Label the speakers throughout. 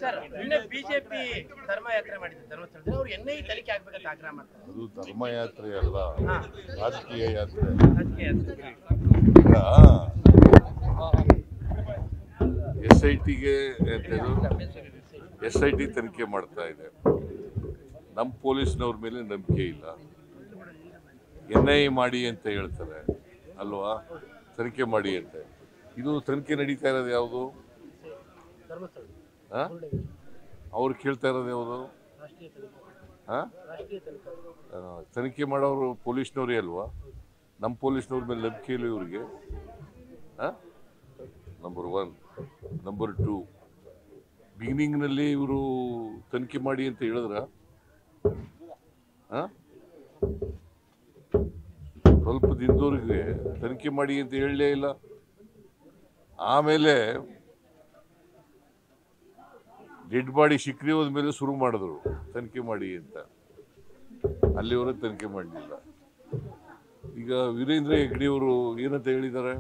Speaker 1: Sir ನಿನ್ನೆ BJP ಧರ್ಮಯಾತ್ರೆ ಮಾಡಿದ್ರು ಧರ್ಮಸ್ಥಳದಲ್ಲಿ ಅವ್ರು ಎನ್ಐ ತನಿಖೆ ಆಗ್ಬೇಕಂತ ಆಗ್ರಹ ಮಾಡ್ತಾರೆ.
Speaker 2: ಅದು ಧರ್ಮಯಾತ್ರೆ ಅಲ್ಲ, ರಾಜಕೀಯ ಯಾತ್ರೆ. SIT ತನಿಖೆ ಮಾಡ್ತಾ ಇದೆ. ನಮ್ಮ ಪೊಲೀಸ್ನವ್ರ ಮೇಲೆ ನಂಬಿಕೆ ಇಲ್ಲ. NIA ಮಾಡಿ ಅಂತ ಹೇಳ್ತಾರೆ ಅಲ್ವಾ, ತನಿಖೆ ಮಾಡಿ ಅಂತ. ಇದು ತನಿಖೆ ನಡೀತಾ ಇರೋದು ಯಾವುದು? ಅವ್ರು ಕೇಳ್ತಾ ಇರೋದು ಯಾವುದು? ತನಿಖೆ ಮಾಡೋರು ಪೊಲೀಸ್ನವ್ರೇ ಅಲ್ವಾ? ನಮ್ಮ ಪೊಲೀಸ್ನವ್ರ ಮೇಲೆ ನಂಬಿಕೆ ಇಲ್ಲ ಇವ್ರಿಗೆ. ನಂಬರ್ 1. ನಂಬರ್ 2, ಬಿಗಿನಿಂಗ್ನಲ್ಲಿ ಇವರು ತನಿಖೆ ಮಾಡಿ ಅಂತ ಹೇಳಿದ್ರ? ಸ್ವಲ್ಪ ದಿನದವರೆಗೆ ತನಿಖೆ ಮಾಡಿ ಅಂತ ಹೇಳಲೇ ಇಲ್ಲ. ಆಮೇಲೆ ಡೆಡ್ ಬಾಡಿ ಸಿಕ್ಕಿ ಹೋದ್ಮೇಲೆ ಶುರು ಮಾಡಿದ್ರು ತನಿಖೆ ಮಾಡಿ ಅಂತ. ಅಲ್ಲಿವರೆಗೆ ತನಿಖೆ ಮಾಡಲಿಲ್ಲ. ಈಗ ವೀರೇಂದ್ರ ಹೆಗ್ಗಡೆಯವರು ಏನಂತ ಹೇಳಿದ್ದಾರೆ?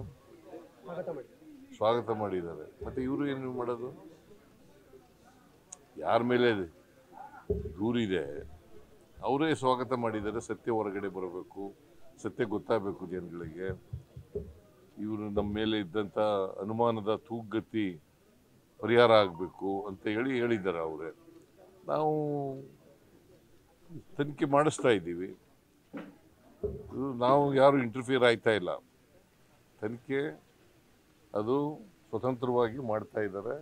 Speaker 2: ಸ್ವಾಗತ ಮಾಡಿದ್ದಾರೆ. ಮತ್ತೆ ಇವರು ಏನು ಮಾಡೋದು? ಯಾರ ಮೇಲೆ ದೂರಿದೆ ಅವರೇ ಸ್ವಾಗತ ಮಾಡಿದ್ದಾರೆ. ಸತ್ಯ ಹೊರಗಡೆ ಬರಬೇಕು, ಸತ್ಯ ಗೊತ್ತಾಗಬೇಕು ಜನಗಳಿಗೆ. ಇವರು ನಮ್ಮ ಮೇಲೆ ಇದ್ದಂಥ ಅನುಮಾನದ ತೂಗುಗತಿ ಪರಿಹಾರ ಆಗಬೇಕು ಅಂತ ಹೇಳಿದ್ದಾರೆ ಅವರೇ. ನಾವು ತನಿಖೆ ಮಾಡಿಸ್ತಾ ಇದ್ದೀವಿ. ನಾವು ಯಾರು ಇಂಟರ್ಫಿಯರ್ ಆಯ್ತಾ ಇಲ್ಲ. ತನಿಖೆ ಅದು ಸ್ವತಂತ್ರವಾಗಿ ಮಾಡ್ತಾ ಇದ್ದಾರೆ.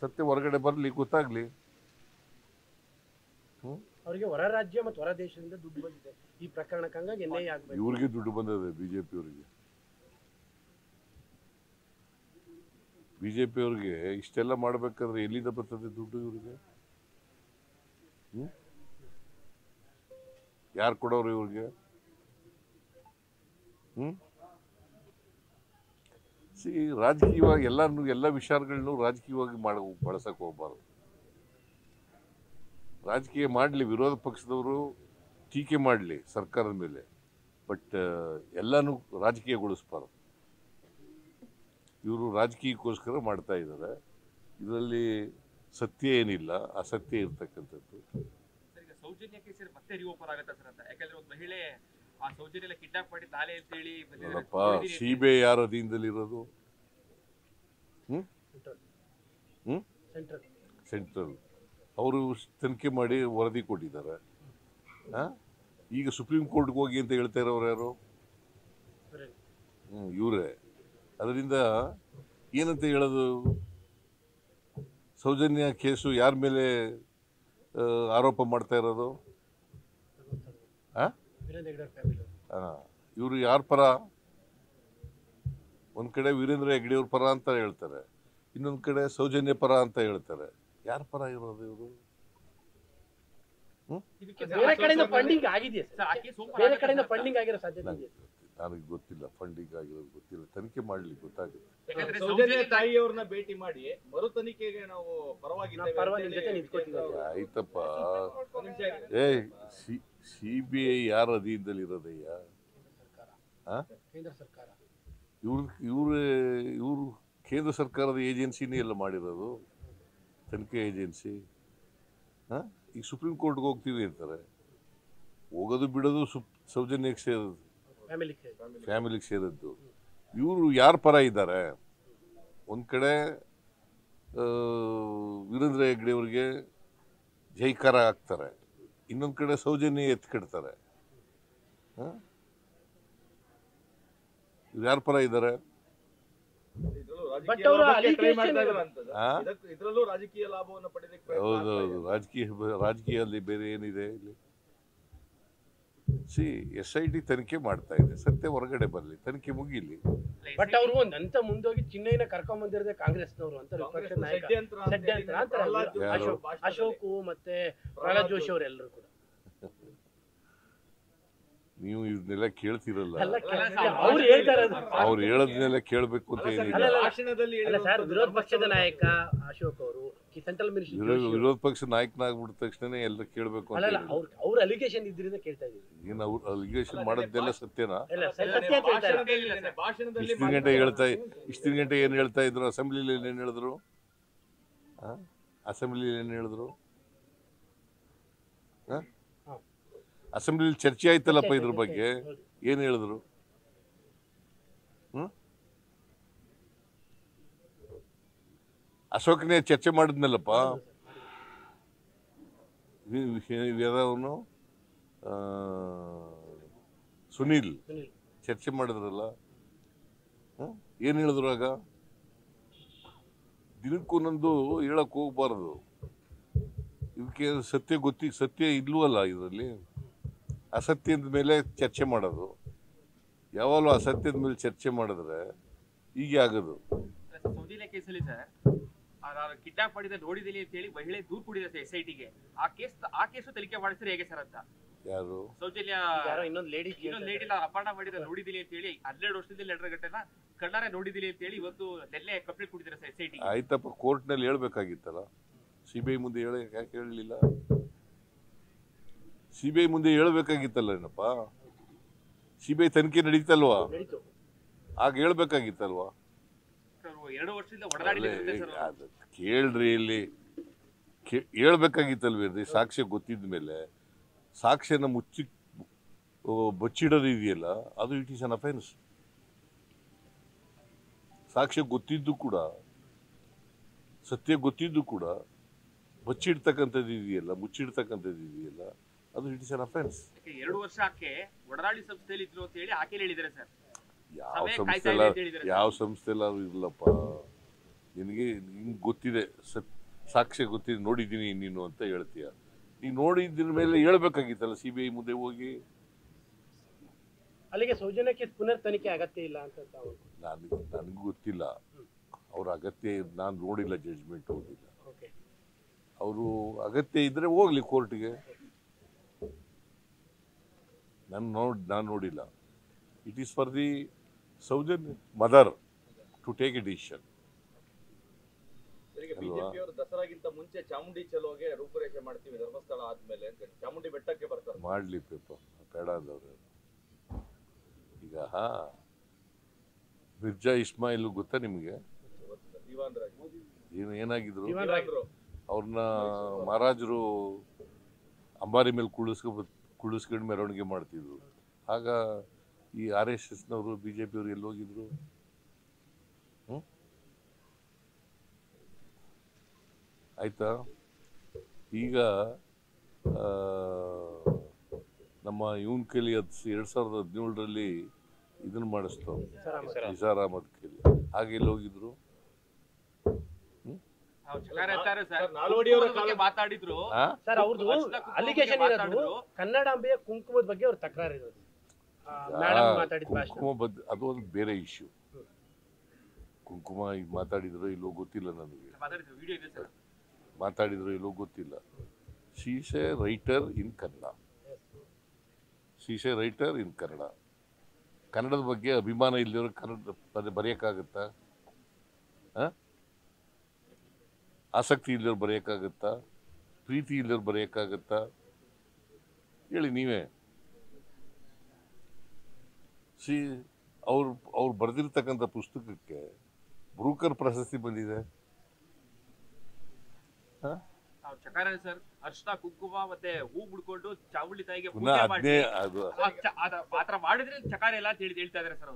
Speaker 2: ಸತ್ಯ ಹೊರಗಡೆ ಬರಲಿ, ಗೊತ್ತಾಗ್ಲಿ.
Speaker 1: ಅವರಿಗೆ ಹೊರ ರಾಜ್ಯ ಮತ್ತು ಹೊರ ದೇಶದಿಂದ ದುಡ್ಡು ಬಂದಿದೆ ಈ ಪ್ರಕರಣಕ್ಕೆ, ಹಂಗಾಗಿ NIA ಆಗಬೇಕು.
Speaker 2: ಇವ್ರಿಗೆ ದುಡ್ಡು ಬಂದಿದೆ ಬಿಜೆಪಿಯವರಿಗೆ. ಬಿಜೆಪಿಯವ್ರಿಗೆ ಇಷ್ಟೆಲ್ಲ ಮಾಡ್ಬೇಕಾದ್ರೆ ಎಲ್ಲಿಂದ ಬರ್ತದೆ ದುಡ್ಡು ಇವ್ರಿಗೆ? ಯಾರು ಕೊಡೋರು ಇವ್ರಿಗೆ? ರಾಜಕೀಯವಾಗಿ ಎಲ್ಲ ವಿಚಾರಗಳನ್ನು ರಾಜಕೀಯವಾಗಿ ಬಳಸಕ್ಕೆ ಹೋಗ್ಬಾರ್ದು. ರಾಜಕೀಯ ಮಾಡಲಿ, ವಿರೋಧ ಪಕ್ಷದವರು ಟೀಕೆ ಮಾಡಲಿ ಸರ್ಕಾರದ ಮೇಲೆ, ಬಟ್ ಎಲ್ಲನೂ ರಾಜಕೀಯಗೊಳಿಸ್ಬಾರ್ದು. ಇವರು ರಾಜಕೀಯಕ್ಕೋಸ್ಕರ ಮಾಡ್ತಾ ಇದ್ದಾರೆ. ಇದರಲ್ಲಿ ಸತ್ಯ ಏನಿಲ್ಲ, ಅಸತ್ಯ ಇರ್ತಕ್ಕಂಥದ್ದು.
Speaker 3: ಸೌಜನ್ಯ ಕೇಸಲ್ಲಿ ಮತ್ತೆ ರಿಓಪನ್ ಆಗುತ್ತೆ ಸರ್ ಅಂತ, ಯಾಕಂದ್ರೆ ಒಂದು ಮಹಿಳೆ ಆ ಸೌಜನ್ಯ ಕಿಡ್ನಾಪ್ ಮಾಡಿ ತಾಲೆ ಅಂತ ಹೇಳಿ
Speaker 2: ನೋಡಪ್ಪ, CBI ಯಾರ ಅಧೀನದಲ್ಲಿ ಇರೋದು? ಸೆಂಟ್ರಲ್. ಅವರು ತನಿಖೆ ಮಾಡಿ ವರದಿ ಕೊಟ್ಟಿದ್ದಾರೆ. ಈಗ ಸುಪ್ರೀಂ ಕೋರ್ಟ್ಗೆ ಹೋಗಿ ಅಂತ ಹೇಳ್ತಾ ಇರೋರು ಯಾರು? ಇವರೇ. ಅದರಿಂದ ಏನಂತ ಹೇಳೋದು? ಸೌಜನ್ಯ ಕೇಸು ಯಾರ ಮೇಲೆ ಆರೋಪ ಮಾಡ್ತಾ ಇರೋದು? ಇವರು ಯಾರ ಪರ? ಒಂದ್ ಕಡೆ ವೀರೇಂದ್ರ ಹೆಗ್ಗಡೆಯವ್ರ ಪರ ಅಂತ ಹೇಳ್ತಾರೆ, ಇನ್ನೊಂದ್ ಕಡೆ ಸೌಜನ್ಯ ಪರ ಅಂತ ಹೇಳ್ತಾರೆ. ಯಾರ ಪರ ಇರೋದು ಇವರು? ನನಗೆ ಗೊತ್ತಿಲ್ಲ, ಫಂಡಿಂಗ್ ಆಗಿರೋದು ಗೊತ್ತಿಲ್ಲ. ತನಿಖೆ ಮಾಡ್ಲಿ, ಗೊತ್ತಾಗುತ್ತೆ.
Speaker 3: ತಾಯಿಯವ್ರನ್ನ ಭೇಟಿ ಮಾಡಿ ಮರು ತನಿಖೆಗೆ ನಾವು ಪರವಾಗಿದ್ದೇವೆ.
Speaker 2: ಆಯ್ತಪ್ಪ. CBI ಯಾರ ಅಧೀನದಲ್ಲಿ ಇರೋದಯ್ಯ? ಇವರು ಕೇಂದ್ರ ಸರ್ಕಾರದ ಏಜೆನ್ಸಿನೇ ಎಲ್ಲ ಮಾಡಿರೋದು, ತನಿಖೆ ಏಜೆನ್ಸಿ. ಈಗ ಸುಪ್ರೀಂ ಕೋರ್ಟ್ಗೆ ಹೋಗ್ತೀವಿ ಅಂತಾರೆ. ಹೋಗೋದು ಬಿಡೋದು ಸೌಜನ್ಯಕ್ಕೆ ಸೇರೋದು, ಫ್ಯಾಮಿಲಿಗೆ ಸೇರಿದ್ದು. ಇವರು ಯಾರ ಪರ ಇದ್ದಾರೆ? ಒಂದ್ ಕಡೆ ವೀರೇಂದ್ರ ಹೆಗ್ಗಡೆಯವ್ರಿಗೆ ಜೈಕಾರ ಹಾಕ್ತಾರೆ, ಇನ್ನೊಂದ್ ಕಡೆ ಸೌಜನ್ಯ ಎತ್ಕಿಡ್ತಾರೆ. ಇವ್ರು ಯಾರ ಪರ ಇದ್ದಾರೆ? ಹೌದೌದು, ರಾಜಕೀಯದಲ್ಲಿ ಬೇರೆ ಏನಿದೆ ಇಲ್ಲಿ? SIT ತನಿಖೆ ಮಾಡ್ತಾ ಇದೆ. ಸತ್ಯ ಹೊರಗಡೆ ಬರಲಿ, ತನಿಖೆ ಮುಗಿಲಿ.
Speaker 1: ಬಟ್ ಅವರು ಒಂದಂತ ಮುಂದೋಗಿ ಚಿನ್ನೈನ ಕರ್ಕೊಂಡ್ ಬಂದಿರೋದೇ ಕಾಂಗ್ರೆಸ್ನವರು ಅಂತ ವಿಪಕ್ಷ ನಾಯಕ ಅಶೋಕ್ ಮತ್ತೆ ಪ್ರಹ್ಲಾದ್ ಜೋಶಿ ಅವರೆಲ್ಲರೂ ಕೂಡ.
Speaker 2: ನೀವು ಇದನ್ನೆಲ್ಲ ಕೇಳ್ತಿರಲ್ಲ,
Speaker 1: ಅವ್ರು
Speaker 2: ಹೇಳೋದನ್ನೆಲ್ಲ ಕೇಳ್ಬೇಕು ಅಂತ ಏನಿಲ್ಲ.
Speaker 1: ವಿರೋಧ ಪಕ್ಷದ ನಾಯಕ ಅಶೋಕ್ ಅವರು ಸೆಂಟ್ರಲ್ ಮಿನಿಸ್ಟರ್,
Speaker 2: ವಿರೋಧ ಪಕ್ಷ ನಾಯಕನಾಗ್ಬಿಟ್ಟ ತಕ್ಷಣ ಎಲ್ಲ ಕೇಳ್ಬೇಕು ಅಂತ
Speaker 1: ಅವ್ರ ಅಲಿಗೇಷನ್ ಇದ್ರಿಂದ ಕೇಳ್ತಾ ಇದ್ದೀವಿ.
Speaker 2: ಏನ್ ಅವ್ರು ಅಲಿಗೇಷನ್ ಮಾಡೋದೆಲ್ಲ ಸತ್ಯನಾ? ಇಷ್ಟಿನ ಗಂಟೆ ಏನ್ ಹೇಳ್ತಾ ಇದ್ರು ಅಸೆಂಬ್ಲಿಲಿ? ಏನ್ ಹೇಳಿದ್ರು? ಅಸೆಂಬ್ಲಿಲಿ ಏನು ಹೇಳಿದ್ರು? ಅಸೆಂಬ್ಲಿಲಿ ಚರ್ಚೆ ಆಯ್ತಲ್ಲಪ್ಪ ಇದ್ರ ಬಗ್ಗೆ, ಏನು ಹೇಳಿದ್ರು? ಅಶೋಕನೇ ಚರ್ಚೆ ಮಾಡಿದ್ನಲ್ಲಪ್ಪ, ಅವನು ಸುನೀಲ್ ಚರ್ಚೆ ಮಾಡಿದ್ರಲ್ಲ, ಏನು ಹೇಳಿದ್ರು ಆಗ? ದಿನಕ್ಕೊಂದೊಂದು ಹೇಳಕ್ ಹೋಗ್ಬಾರ್ದು. ಇದಕ್ಕೆ ಸತ್ಯ ಇಲ್ವಲ್ಲ ಇದರಲ್ಲಿ. ಅಸತ್ಯದ ಮೇಲೆ ಚರ್ಚೆ ಮಾಡೋದು, ಯಾವಾಗಲೂ ಅಸತ್ಯದ ಮೇಲೆ ಚರ್ಚೆ ಮಾಡಿದ್ರೆ ಹೀಗೆ ಆಗೋದು.
Speaker 3: ಸೌಜನ್ಯ ಕೇಸಲ್ಲಿ ಸರ್ ಕಿಡ್ನಾಪ್ ಮಾಡಿದ ನೋಡಿದಿಲ್ಲ ಅಂತ ಹೇಳಿ ಮಹಿಳೆ ದೂರು ಕೊಟ್ಟಿದ್ದಾರೆ SITಗೆ. ಆ ಕೇಸು ತನಿಖೆ ಮಾಡಿಸಿದ್ರೆ ಹೇಗೆ ಸರ್ ಅಂತ?
Speaker 2: ಯಾರು?
Speaker 3: ಸೌಜನ್ಯ ಇನ್ನೊಂದು ಲೇಡಿ ಅಪಹರಣ ಮಾಡಿದ ನೋಡಿದಿಲ್ಲ ಅಂತ ಹೇಳಿ 12 ವರ್ಷದಿಂದ ಲೆಟರ್ ಗಟ್ಟೆನ ಕಣ್ಣಾರೆ ನೋಡಿದಿಲ್ಲ ಅಂತ ಹೇಳಿ ಇವತ್ತು ನೆನ್ನೆ ಕಂಪ್ಲೇಂಟ್ ಕೊಟ್ಟಿದ್ದಾರೆ ಸರ್ SIT.
Speaker 2: ಆಯ್ತಪ್ಪ, ಕೋರ್ಟ್ನಲ್ಲಿ ಹೇಳ್ಬೇಕಾಗಿತ್ತಲ್ಲ, CBI ಮುಂದೆ ಯಾಕೆ ಹೇಳಲಿಲ್ಲ? CBI ಮುಂದೆ ಹೇಳ್ಬೇಕಾಗಿತ್ತಲ್ಲ ಏನಪ್ಪ, CBI ತನಿಖೆ ನಡೀತಲ್ವಾ, ಆಗ ಹೇಳ್ಬೇಕಾಗಿತ್ತಲ್ವಾ?
Speaker 3: 2 ವರ್ಷದಿಂದ ಒಡನಾಡಿದ್ದಾರೆ.
Speaker 2: ಕೇಳ್ರಿ, ಇಲ್ಲಿ ಹೇಳ್ಬೇಕಾಗಿತ್ತಲ್ವೇನ್ರಿ? ಸಾಕ್ಷ್ಯ ಗೊತ್ತಿದ ಮೇಲೆ ಸಾಕ್ಷ್ಯನ ಬಚ್ಚಿಡೋದು ಇದೆಯಲ್ಲ, ಅದು ಇಟ್ ಈಸ್ ಅನ್ ಅಫೆನ್ಸ್. ಸಾಕ್ಷ್ಯ ಗೊತ್ತಿದ್ದು ಕೂಡ, ಸತ್ಯ ಗೊತ್ತಿದ್ದು ಕೂಡ ಬಚ್ಚಿಡ್ತಕ್ಕಂಥದ್ದು ಇದೆಯಲ್ಲ, ಮುಚ್ಚಿಡ್ತಕ್ಕಂಥದ್ದು ಇದೆಯಲ್ಲ, ಅದು ಇಟ್ ಇಸ್ ಅನ್ ಅಫೆನ್ಸ್.
Speaker 3: 2 ವರ್ಷ ಆಕೆ ಒಡನಾಡಿ ಸಂಸ್ಥೆಯಲ್ಲಿ ಇದ್ರು ಅಂತ ಹೇಳಿ ಆಕೆ ಹೇಳಿದ್ದಾರೆ ಸರ್.
Speaker 2: ಯಾವ ಸಂಸ್ಥೆಲ್ಲಾದ್ರೂ ಇರಲಪ್ಪ, ನಿನಗೆ ನಿಂಗೆ ಗೊತ್ತಿದೆ, ಸಾಕ್ಷ್ಯ ಗೊತ್ತಿದೆ, ನೋಡಿದ್ದೀನಿ ನೀನು ಅಂತ ಹೇಳ್ತೀಯ. ನೀನು ನೋಡಿದ್ರ ಮೇಲೆ ಹೇಳ್ಬೇಕಾಗಿತ್ತಲ್ಲ CBI ಮುಂದೆ ಹೋಗಿ.
Speaker 1: ಅಲ್ಲಿಗೆ ಸೌಜನ್ಯಕ್ಕೆ ಪುನರ್ ತನಿಖೆ ಅಗತ್ಯ ಇಲ್ಲ ಅಂತ
Speaker 2: ನನಗೂ ಗೊತ್ತಿಲ್ಲ ಅವ್ರ ಅಗತ್ಯ. ನಾನು ನೋಡಿಲ್ಲ, ಜಡ್ಜ್ಮೆಂಟ್ ಓದಿಲ್ಲ. ಅವರು ಅಗತ್ಯ ಇದ್ರೆ ಹೋಗ್ಲಿ ಕೋರ್ಟ್ಗೆ. ನಾನು ನೋಡಿಲ್ಲ. It is for the Soujanya mother to take a decision.
Speaker 4: ಬಿಜೆಪಿಯವರು ದಸರಾಗಿಂತ ಮುಂಚೆ ಚಾಮುಂಡಿ ಚಲೋಗೆ ರೂಪುರೇಷೆ ಮಾಡ್ತೀವಿ ಧರ್ಮಸ್ಥಳ ಆದ್ಮೇಲೆ ಅಂತ ಚಾಮುಂಡಿ ಬೆಟ್ಟಕ್ಕೆ ಬರ್ತಾರೆ.
Speaker 2: ಮಾಡ್ಲಿ ಪೇಪ, ಬೇಡ ಅಂದವ್ರು. ಈಗ ಮಿರ್ಜಾ ಇಸ್ಮಾಯಿಲ್ ಗೊತ್ತಾ ನಿಮ್ಗೆ? ಏನಾಗಿದ್ರು? ಅವ್ರನ್ನ ಮಹಾರಾಜರು ಅಂಬಾರಿ ಮೇಲೆ ಕುಳಿಸ್ಕೊಂಡು ಮೆರವಣಿಗೆ ಮಾಡ್ತಿದ್ರು. ಆಗ ಈ RSSನವರು BJPಯವರು ಎಲ್ಲಿ ಹೋಗಿದ್ರು? ಆಯ್ತಾ? ಈಗ ನಮ್ಮ ಇವನ್ ಕೈಲಿ 2017ರಲ್ಲಿ ಇದನ್ನ ಮಾಡಿಸ್ತಾವ, ನಿಸಾರ್ ಅಹಮದ್ ಕೈಲಿ. ಹಾಗೆ ಎಲ್ಲಿ ಹೋಗಿದ್ರು?
Speaker 3: ಮಾತಾಡಿದ್ರು
Speaker 1: ಸರ್. ಅವ್ರದ್ದು ಅಲಿಗೇಷನ್ ಇರೋದು ಕನ್ನಡಾಂಬೆಯ ಕುಂಕುಮದ ಬಗ್ಗೆ ಅವ್ರ ತಕರಾರು ಇರೋದು.
Speaker 2: ಕುಂಕುಮ ಅದು ಒಂದು ಬೇರೆ ಇಶ್ಯೂ. ಕುಂಕುಮ ಈಗ ಮಾತಾಡಿದ್ರು ಇಲ್ಲೋ ಗೊತ್ತಿಲ್ಲ ನನಗೆ, ಮಾತಾಡಿದ್ರು ಇಲ್ಲೋ ಗೊತ್ತಿಲ್ಲ. ಶಿ ಈಸ್ ಎ ರೈಟರ್ ಇನ್ ಕನ್ನಡ. ಕನ್ನಡದ ಬಗ್ಗೆ ಅಭಿಮಾನ ಇಲ್ಲದವ್ರು ಕನ್ನಡ ಬರೆಯಕ್ಕಾಗತ್ತಾ? ಆಸಕ್ತಿ ಇಲ್ಲದವ್ರು ಬರೆಯಕ್ಕಾಗತ್ತಾ? ಪ್ರೀತಿ ಇಲ್ಲದವ್ರು ಬರೆಯಕ್ಕಾಗತ್ತಾ? ಹೇಳಿ ನೀವೇ. ಅವ್ರು ಬರೆದಿರ್ತಕ್ಕಂಥ ಪುಸ್ತಕಕ್ಕೆ ಬ್ರೂಕರ್ ಪ್ರಶಸ್ತಿ ಬಂದಿದೆ.
Speaker 3: ಸರ್ ಅರ್ಶನ ಕುಂಕುಮ ಮತ್ತೆ ಹೂ ಬಿಡ್ಕೊಂಡು ಚಾಮುಂಡಿ ತಾಯಿಗೆ ಮಾಡಿದ್ರೆ ಚಕಾರ ಎಲ್ಲ ಹೇಳ್ತಾ ಇದಾರೆ ಸರ್.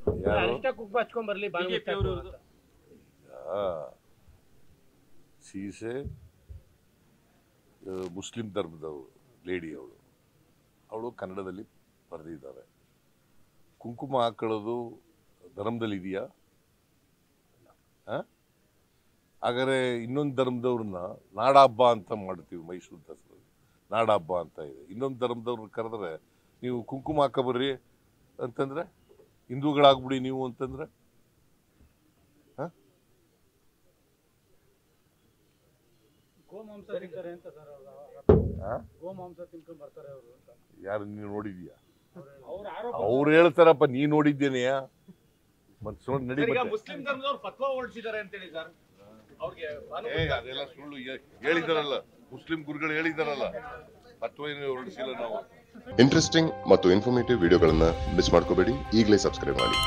Speaker 1: ಅರ್ಶನ ಕುಂಕುಮ ಹಚ್ಕೊಂಡ್ ಬರ್ಲಿ
Speaker 2: ಸೀಸೆ ಮುಸ್ಲಿಂ ಧರ್ಮದವರು ಲೇಡಿ, ಅವಳು ಕನ್ನಡದಲ್ಲಿ ಬರೆದಿದ್ದಾರೆ. ಕುಂಕುಮ ಹಾಕೊಳ್ಳೋದು ಧರ್ಮದಲ್ಲಿ ಇದೆಯಾ? ಹಾಗಾದ್ರೆ ಇನ್ನೊಂದು ಧರ್ಮದವ್ರನ್ನ ನಾಡ ಹಬ್ಬ ಅಂತ ಮಾಡ್ತೀವಿ, ಮೈಸೂರು ದಸರಾ ನಾಡ ಹಬ್ಬ ಅಂತ ಇದೆ. ಇನ್ನೊಂದು ಧರ್ಮದವ್ರನ್ನ ಕರೆದ್ರೆ ನೀವು ಕುಂಕುಮ ಹಾಕಬರ್ರಿ ಅಂತಂದ್ರೆ, ಹಿಂದೂಗಳಾಗ್ಬಿಡಿ ನೀವು ಅಂತಂದ್ರೆ, ಯಾರು ನೀವು ನೋಡಿದ್ಯಾ? ಅವ್ರು ಹೇಳ್ತಾರಪ್ಪ, ನೀ ನೋಡಿದ್ದೇನೆಯಾ? ಮತ್ತೆ ನಡಿ.
Speaker 4: ಮುಸ್ಲಿಂ ಧರ್ಮದವ್ರು ಫತ್ವಾ ಹೊರಡಿಸಿದ್ದಾರೆ ಅಂತ ಹೇಳಿ ಸರ್.
Speaker 2: ಅದೆಲ್ಲ ಸುಳ್ಳು ಹೇಳಿದಾರಲ್ಲ, ಮುಸ್ಲಿಂ ಗುರುಗಳು ಹೇಳಿದಾರಲ್ಲ, ಫತ್ವಾ ಏನು ಹೊರಡಿಸಿಲ್ಲ ನಾವು.
Speaker 5: ಇಂಟ್ರೆಸ್ಟಿಂಗ್ ಮತ್ತು ಇನ್ಫಾರ್ಮೇಟಿವ್ ವಿಡಿಯೋಗಳನ್ನ ಮಿಸ್ ಮಾಡ್ಕೋಬೇಡಿ, ಈಗಲೇ ಸಬ್ಸ್ಕ್ರೈಬ್ ಮಾಡಿ.